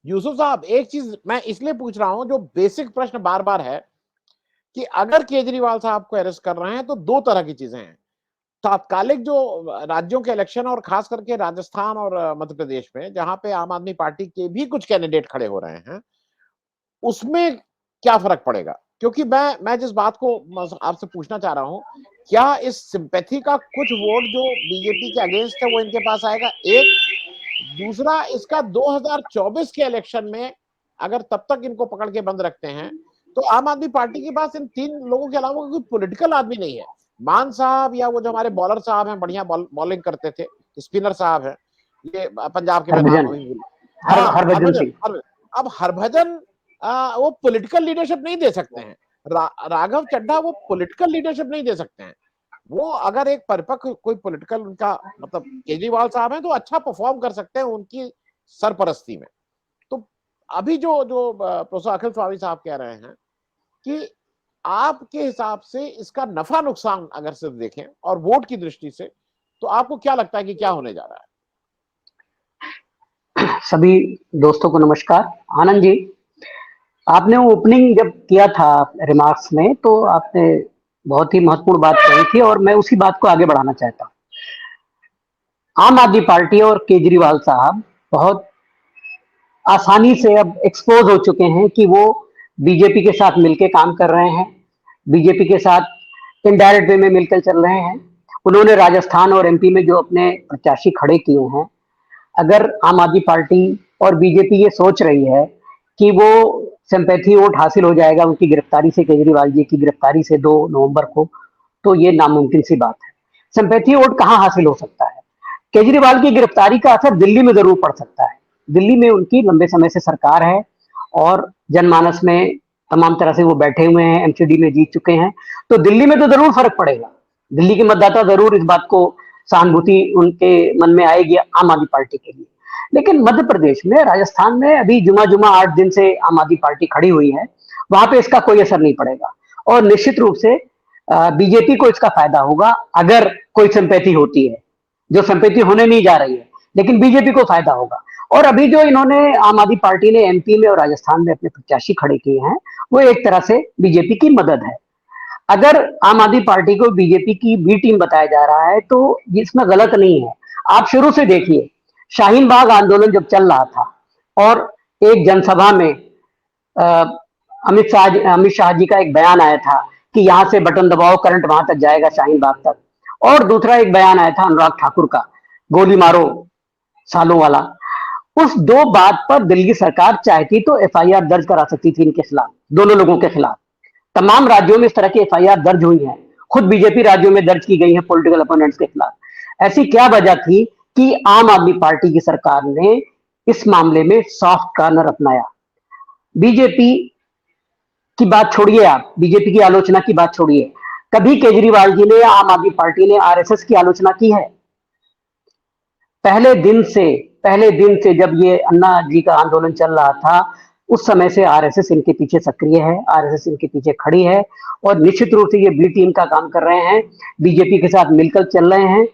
यूसुफ साहब, एक चीज मैं इसलिए पूछ रहा हूं, जो बेसिक प्रश्न बार बार है कि अगर केजरीवाल साहब को अरेस्ट कर रहे हैं तो दो तरह की चीजें हैं। तात्कालिक जो राज्यों के इलेक्शन, और खास करके राजस्थान और मध्य प्रदेश में, जहां पे आम आदमी पार्टी के भी कुछ कैंडिडेट खड़े हो रहे हैं, उसमें क्या फर्क पड़ेगा? क्योंकि मैं जिस बात को आपसे पूछना चाह रहा हूं, क्या इस सिंपैथी का कुछ वोट जो बीजेपी के अगेंस्ट है वो इनके पास आएगा? एक, दूसरा, इसका 2024 के इलेक्शन में अगर तब तक इनको पकड़ के बंद रखते हैं तो आम आदमी पार्टी के पास इन तीन लोगों के अलावा कोई पॉलिटिकल आदमी नहीं है। मान साहब, या वो जो हमारे बॉलर साहब हैं, बढ़िया बॉलिंग करते थे, स्पिनर साहब हैं, ये पंजाब के, मैं नाम हरभजन अभी भूल, हाँ, हरभजन हरभजन। सिंह। अब हरभजन वो पॉलिटिकल लीडरशिप नहीं दे सकते हैं। राघव चड्ढा वो पॉलिटिकल लीडरशिप नहीं दे सकते हैं। वो अगर एक परिपक्व कोई पॉलिटिकल, उनका मतलब केजरीवाल साहब हैं, तो अच्छा परफॉर्म कर सकते हैं उनकी सरपरस्ती में। तो अभी जो जो प्रोफेसर अखिल स्वामी साहब कह रहे हैं कि आपके हिसाब से इसका नफा नुकसान अगर सिर्फ देखें और वोट की दृष्टि से, तो आपको क्या लगता है कि क्या होने जा रहा है? सभी दोस्तों को नमस्कार। आनंद जी, आपने ओपनिंग जब किया था रिमार्क्स में, तो आपने बहुत ही महत्वपूर्ण बात कही थी और मैं उसी बात को आगे बढ़ाना चाहता हूँ। आम आदमी पार्टी और केजरीवाल साहब बहुत आसानी से अब एक्सपोज हो चुके हैं कि वो बीजेपी के साथ मिलकर काम कर रहे हैं, बीजेपी के साथ इनडायरेक्ट वे में मिलकर चल रहे हैं। उन्होंने राजस्थान और एमपी में जो अपने प्रत्याशी खड़े किए हैं, अगर आम आदमी पार्टी और बीजेपी ये सोच रही है कि वो सिंपैथी वोट हासिल हो जाएगा उनकी गिरफ्तारी से, केजरीवाल जी की गिरफ्तारी से 2 नवंबर को, तो ये नामुमकिन सी बात है। सिंपैथी वोट कहाँ हासिल हो सकता है? केजरीवाल की गिरफ्तारी का असर दिल्ली में जरूर पड़ सकता है। दिल्ली में उनकी लंबे समय से सरकार है और जनमानस में तमाम तरह से वो बैठे हुए हैं, एमसीडी में जीत चुके हैं, तो दिल्ली में तो जरूर फर्क पड़ेगा। दिल्ली के मतदाता जरूर इस बात को, सहानुभूति उनके मन में आएगी आम आदमी पार्टी के लिए। लेकिन मध्य प्रदेश में, राजस्थान में अभी जुमा जुमा 8 दिन से आम आदमी पार्टी खड़ी हुई है, वहां पे इसका कोई असर नहीं पड़ेगा। और निश्चित रूप से बीजेपी को इसका फायदा होगा अगर कोई सिंपैथी होती है, जो संपत्ति होने नहीं जा रही है, लेकिन बीजेपी को फायदा होगा। और अभी जो इन्होंने, आम आदमी पार्टी ने एमपी में और राजस्थान में अपने प्रत्याशी खड़े किए हैं, वो एक तरह से बीजेपी की मदद है। अगर आम आदमी पार्टी को बीजेपी की बी टीम बताया जा रहा है तो इसमें गलत नहीं है। आप शुरू से देखिए, शाहीन बाग आंदोलन जब चल रहा था और एक जनसभा में अमित शाह जी का एक बयान आया था कि यहां से बटन दबाओ, करंट वहां तक जाएगा, शाहीन बाग तक। और दूसरा एक बयान आया था अनुराग ठाकुर का, गोली मारो सालों वाला। उस दो बात पर दिल्ली सरकार चाहती तो एफआईआर दर्ज करा सकती थी इनके खिलाफ, दोनों लोगों के खिलाफ। तमाम राज्यों में इस तरह की एफआईआर दर्ज हुई है, खुद बीजेपी राज्यों में दर्ज की गई है पॉलिटिकल अपोनेंट्स के खिलाफ। ऐसी क्या वजह थी कि आम आदमी पार्टी की सरकार ने इस मामले में सॉफ्ट कॉर्नर अपनाया? बीजेपी की बात छोड़िए, आप बीजेपी की आलोचना की बात छोड़िए, कभी केजरीवाल जी ने या आम आदमी पार्टी ने आरएसएस की आलोचना की है? पहले दिन से, जब ये अन्ना जी का आंदोलन चल रहा था, उस समय से आरएसएस इनके पीछे सक्रिय है, आरएसएस इनके पीछे खड़ी है और निश्चित रूप से ये बी टीम का काम कर रहे हैं, बीजेपी के साथ मिलकर चल रहे हैं।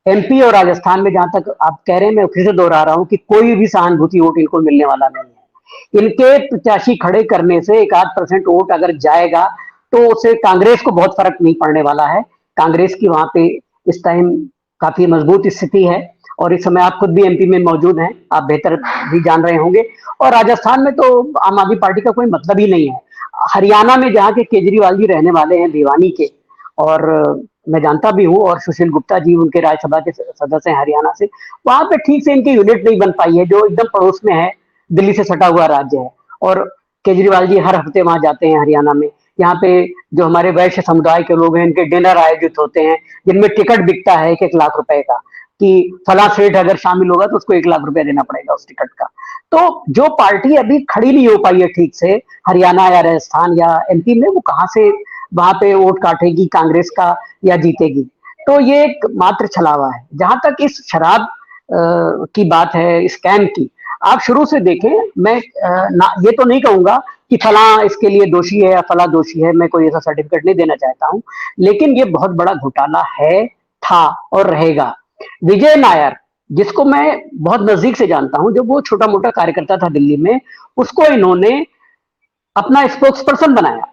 एमपी और राजस्थान में जहां तक आप कह रहे हैं, मैं फिर से दोहरा रहा हूं कि कोई भी सहानुभूति वोट इनको मिलने वाला नहीं है। इनके प्रत्याशी खड़े करने से 1-8% वोट अगर जाएगा तो उससे कांग्रेस को बहुत फर्क नहीं पड़ने वाला है। कांग्रेस की वहां पे इस टाइम काफी मजबूत स्थिति है और इस समय आप खुद भी एमपी में मौजूद हैं, आप बेहतर भी जान रहे होंगे। और राजस्थान में तो आम आदमी पार्टी का कोई मतलब ही नहीं है। हरियाणा में जहाँ के केजरीवाल जी रहने वाले हैं, भिवानी के, और मैं जानता भी हूँ, और सुशील गुप्ता जी उनके राज्यसभा के सदस्य हैं हरियाणा से, वहां पे ठीक से इनकी यूनिट नहीं बन पाई है, जो एकदम पड़ोस में है, दिल्ली से सटा हुआ राज्य है। और केजरीवाल जी हर हफ्ते वहां जाते हैं हरियाणा में। यहाँ पे जो हमारे वैश्य समुदाय के लोग हैं, इनके डिनर आयोजित होते हैं जिनमें टिकट बिकता है 1-1 लाख रुपए का, कि फला सेठ अगर शामिल होगा तो उसको 1 लाख रुपया देना पड़ेगा उस टिकट का। तो जो पार्टी अभी खड़ी नहीं हो पाई है ठीक से हरियाणा या राजस्थान या एमपी में, वो कहां से वहां पे वोट काटेगी कांग्रेस का या जीतेगी? तो ये एक मात्र छलावा है। जहां तक इस शराब की बात है, स्कैम की, आप शुरू से देखें, मैं ये तो नहीं कहूंगा कि फला इसके लिए दोषी है या फला दोषी है, मैं कोई ऐसा सर्टिफिकेट नहीं देना चाहता हूं, लेकिन ये बहुत बड़ा घोटाला है, था और रहेगा। विजय नायर जिसको मैं बहुत नजदीक से जानता हूं, जब वो छोटा मोटा कार्यकर्ता था दिल्ली में, उसको इन्होंने अपना स्पोक्स पर्सन बनाया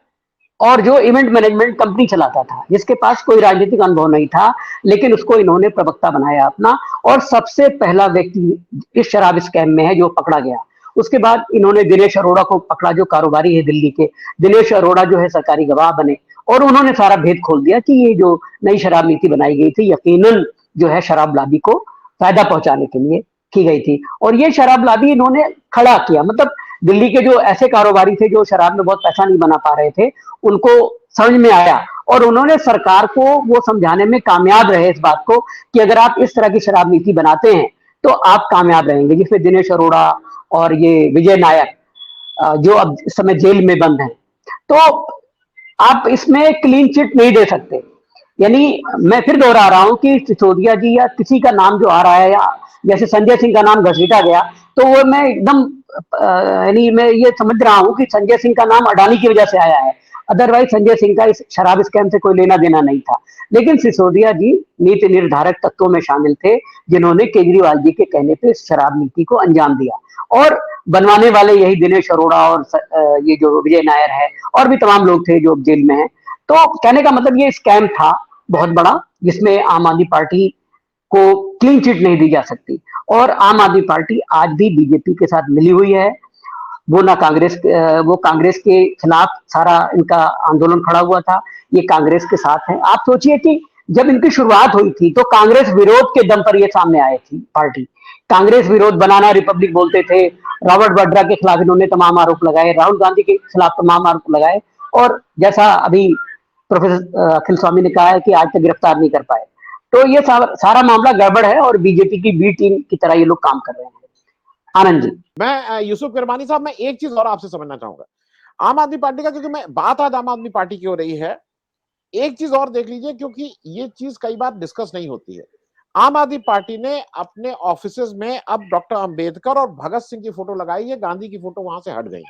और जो इवेंट मैनेजमेंट कंपनी चलाता था, जिसके पास कोई राजनीतिक अनुभव नहीं था, लेकिन उसको इन्होंने प्रवक्ता बनाया अपना, और सबसे पहला व्यक्ति इस शराब स्कैम में है जो पकड़ा गया। उसके बाद इन्होंने दिनेश अरोड़ा को पकड़ा, जो कारोबारी है दिल्ली के। दिनेश अरोड़ा जो है सरकारी गवाह बने और उन्होंने सारा भेद खोल दिया कि ये जो नई शराब नीति बनाई गई थी, यकीनन जो है शराब लाबी को फायदा पहुंचाने के लिए की गई थी। और ये शराब लाबी इन्होंने खड़ा किया, मतलब दिल्ली के जो ऐसे कारोबारी थे जो शराब में बहुत पैसा नहीं बना पा रहे थे, उनको समझ में आया और उन्होंने सरकार को वो समझाने में कामयाब रहे इस बात को कि अगर आप इस तरह की शराब नीति बनाते हैं तो आप कामयाब रहेंगे, जिसमें दिनेश अरोड़ा और ये विजय नायर जो अब इस समय जेल में बंद हैं। तो आप इसमें क्लीन चिट नहीं दे सकते। यानी मैं फिर दोहरा रहा हूं कि सिसोदिया जी या किसी का नाम जो आ रहा है, या जैसे संजय सिंह का नाम घसीटा गया, तो वो मैं एकदम यानी मैं ये समझ रहा हूं कि संजय सिंह का नाम अडानी की वजह से आया है, अदरवाइज संजय सिंह का इस शराब स्कैम से कोई लेना देना नहीं था। लेकिन सिसोदिया जी नीति निर्धारक तत्वों में शामिल थे जिन्होंने केजरीवाल जी के कहने पे शराब नीति को अंजाम दिया, और बनवाने वाले यही दिनेश अरोड़ा और ये जो विजय नायर है और भी तमाम लोग थे जो जेल में हैं। तो कहने का मतलब ये स्कैम था बहुत बड़ा, जिसमें आम आदमी पार्टी को क्लीन चिट नहीं दी जा सकती, और आम आदमी पार्टी आज भी बीजेपी के साथ मिली हुई है। वो ना कांग्रेस वो कांग्रेस के खिलाफ सारा इनका आंदोलन खड़ा हुआ था, ये कांग्रेस के साथ है। आप सोचिए कि जब इनकी शुरुआत हुई थी तो कांग्रेस विरोध के दम पर ये सामने आए थी पार्टी। कांग्रेस विरोध बनाना रिपब्लिक बोलते थे, रॉबर्ट वाड्रा के खिलाफ इन्होंने तमाम आरोप लगाए, राहुल गांधी के खिलाफ तमाम आरोप लगाए, और जैसा अभी प्रोफेसर अखिल स्वामी ने कहा है कि आज तक गिरफ्तार नहीं कर पाए। तो ये सारा मामला गड़बड़ है और बीजेपी की बी टीम की तरह ये लोग काम कर रहे हैं। आनंद जी। मैं यूसुफ किरमानी साहब, मैं एक चीज और आपसे समझना चाहूंगा आम आदमी पार्टी का, क्योंकि मैं बात आज आम आदमी पार्टी की हो रही है। एक चीज और देख लीजिए, क्योंकि ये चीज कई बार डिस्कस नहीं होती है। आम आदमी पार्टी ने अपने ऑफिसेज में अब डॉक्टर अंबेडकर और भगत सिंह की फोटो लगाई है, गांधी की फोटो वहां से हट गई।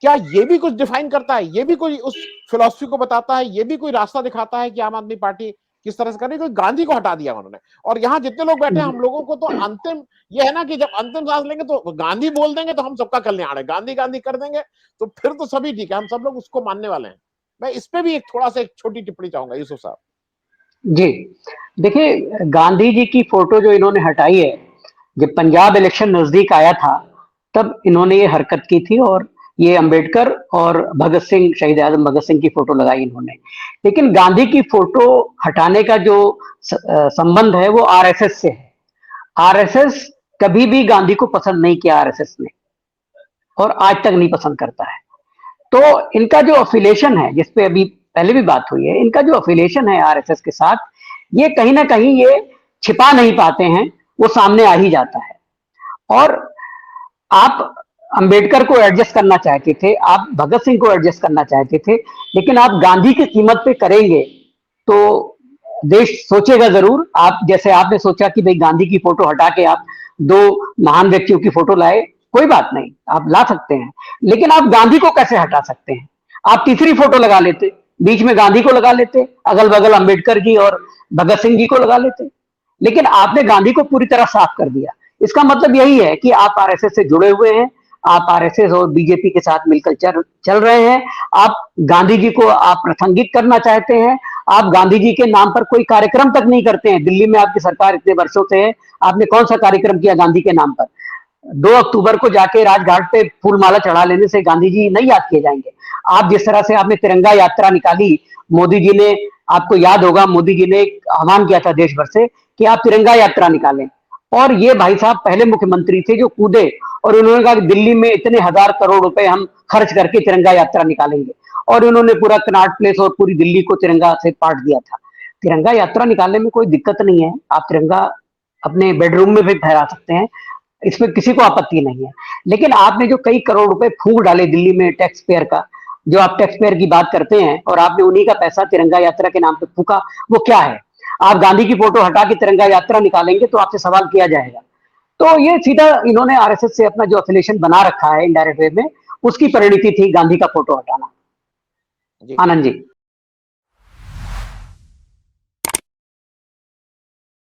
क्या ये भी कुछ डिफाइन करता है? ये भी कोई उस फिलॉसफी को बताता है? ये भी कोई रास्ता दिखाता है कि आम आदमी पार्टी किस तरह से कर रही है? गांधी को हटा दिया उन्होंने, और यहाँ जितने लोग बैठे हैं हम लोगों को तो अंतिम ये है ना कि जब अंतिम सांस लेंगे तो गांधी बोल देंगे तो हम सबका कल्याण है, गांधी गांधी कर देंगे तो फिर तो सभी ठीक है, हम सब लोग उसको मानने वाले हैं। मैं इस पे भी एक थोड़ा सा एक छोटी टिप्पणी चाहूंगा यूसुफ साहब। जी, देखिए गांधी जी की फोटो जो इन्होंने हटाई है, जब पंजाब इलेक्शन नजदीक आया था तब इन्होंने ये हरकत की थी, और ये अंबेडकर और भगत सिंह, शहीद आजम भगत सिंह की फोटो लगाई इन्होंने। लेकिन गांधी की फोटो हटाने का जो संबंध है वो आरएसएस से है। आरएसएस कभी भी गांधी को पसंद नहीं किया आरएसएस ने, और आज तक नहीं पसंद करता है। तो इनका जो अफिलेशन है, जिसपे अभी पहले भी बात हुई है, इनका जो अफिलेशन है आरएसएस के साथ, ये कहीं ना कहीं ये छिपा नहीं पाते हैं, वो सामने आ ही जाता है। और आप अंबेडकर को एडजस्ट करना चाहते थे, आप भगत सिंह को एडजस्ट करना चाहते थे, लेकिन आप गांधी की कीमत पे करेंगे तो देश सोचेगा जरूर। आप जैसे आपने सोचा कि भाई गांधी की फोटो हटा के आप दो महान व्यक्तियों की फोटो लाए, कोई बात नहीं, आप ला सकते हैं, लेकिन आप गांधी को कैसे हटा सकते हैं? आप तीसरी फोटो लगा लेते, बीच में गांधी को लगा लेते, अगल बगल अंबेडकर जी और भगत सिंह जी को लगा लेते, लेकिन आपने गांधी को पूरी तरह साफ कर दिया। इसका मतलब यही है कि आप आरएसएस से जुड़े हुए हैं, आप आरएसएस और बीजेपी के साथ मिलकर चल रहे हैं। आप गांधी जी को आप प्रासंगिक करना चाहते हैं, आप गांधी जी के नाम पर कोई कार्यक्रम तक नहीं करते हैं। दिल्ली में आपकी सरकार इतने वर्षों से है, आपने कौन सा कार्यक्रम किया गांधी के नाम पर? 2 अक्टूबर को जाके राजघाट पे फूलमाला चढ़ा लेने से गांधी जी नहीं याद किए जाएंगे। आप जिस तरह से आपने तिरंगा यात्रा निकाली, मोदी जी ने, आपको याद होगा मोदी जी ने एक आह्वान किया था देश भर से कि आप तिरंगा यात्रा निकालें, और ये भाई साहब पहले मुख्यमंत्री थे जो कूदे, और उन्होंने कहा कि दिल्ली में इतने हजार करोड़ रुपए हम खर्च करके तिरंगा यात्रा निकालेंगे, और उन्होंने पूरा कनॉट प्लेस और पूरी दिल्ली को तिरंगा से पाट दिया था। तिरंगा यात्रा निकालने में कोई दिक्कत नहीं है, आप तिरंगा अपने बेडरूम में भी फहरा सकते हैं, इसमें किसी को आपत्ति नहीं है। लेकिन आपने जो कई करोड़ रुपए फूंक डाले दिल्ली में टैक्स पेयर का, जो आप टैक्स पेयर की बात करते हैं, और आपने उन्हीं का पैसा तिरंगा यात्रा के नाम पे फूका, वो क्या है? आप गांधी की फोटो हटा के तिरंगा यात्रा निकालेंगे तो आपसे सवाल किया जाएगा। तो ये सीधा इन्होंने आरएसएस से अपना जो एफिलिएशन बना रखा है इनडायरेक्ट वे में, उसकी परिणति थी गांधी का फोटो हटाना। आनंद जी।